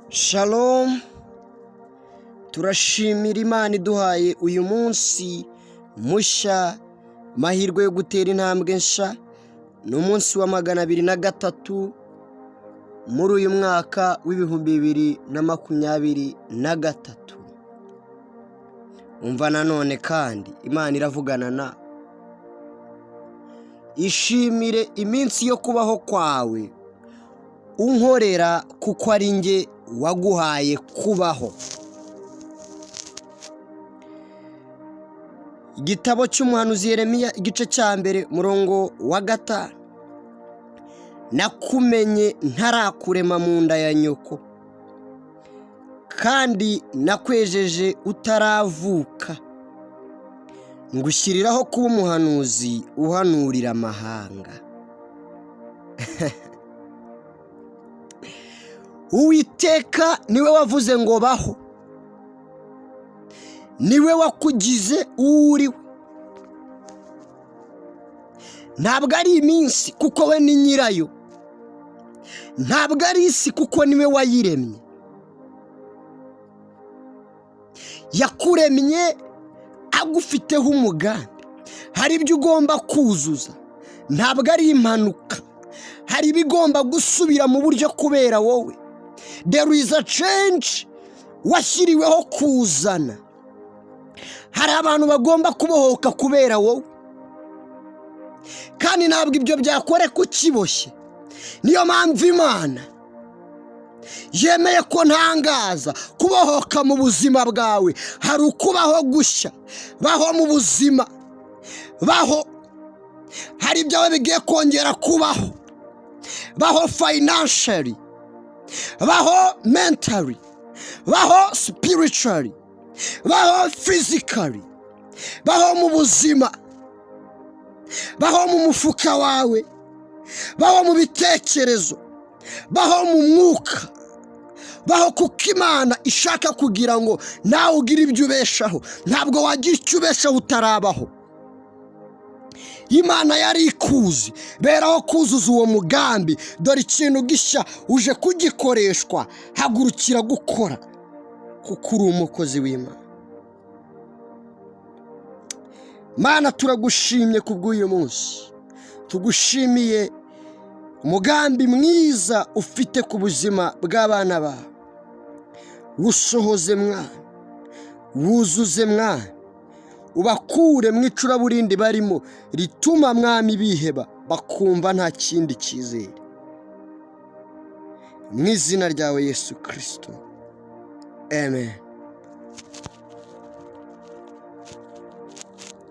Shalom, turashimira Imana iduhaye uyu munsi mushya, mahirwe yo gutera intambwe nshya. Ni umunsi wa 203 muri uyu mwaka w'2023. Umva nanone kandi Imana iravugana na ishimire iminsi yo kubaho kwawe unkorera, kuko ari nge waguhaye kubaho. Igitabo cy'umuhanuzi Yeremiya igice cya mbere murongo wa 5. Nakumenye ntarakurema mu nda ya nyoko, kandi nakwejeje utaravuka, ngushyiriraho kuba umuhanuzi uhanurira amahanga. Uwiteka niwe wavuze ngo baho, niwe wakugize uriwe. Ntabwo ari iminsi kuko we ni nyirayo, ntabwo ari isi kuko niwe wayiremye. Yakuremye agufiteho umugambi. Hari ibyo ugomba kuzuza, ntabwo ari impanuka. Hari ibigomba gusubira mu buryo kubera wowe. There is a change washyiriweho kuzana. Hari abantu bagomba kubohoka kubera wowe, kandi ntabwo ibyo byakore kukiboshye. Niyo mpamvu Imana yemeye ko ntangaza kubohoka mu buzima bwawe. Hari ukubaho gushya, baho mu buzima, baho. Hari ibyawe bigiye kongera kubaho, baho financially, baho mentally, baho spiritually, baho physically, baho mu buzima, baho mu mufuka wawe, baho mu bitekerezo, baho mu mwuka, baho kuko Imana ishaka kugira ngo nawe ugire ibyo ubeshaho. Ntabwo wagira icyo ubeshaho utarabaho. Imana yari ikuzi, beraho kuzuza uwo mugambi. Dore ikintu gishya uje kugikoreshwa, hagurukira gukora, kuko uri umukozi w'Imana. Mana, turagushimye kubw'uyu munsi. Tugushimiye umugambi mwiza ufite ku buzima bw'abana bawe. Wusohoze mwana, wuzuze mwana, ubakure mu icuraburindi barimo rituma mwami biheba, bakumva nta kindi cyizere. Mu izina ryawe Yesu Kristo, amen.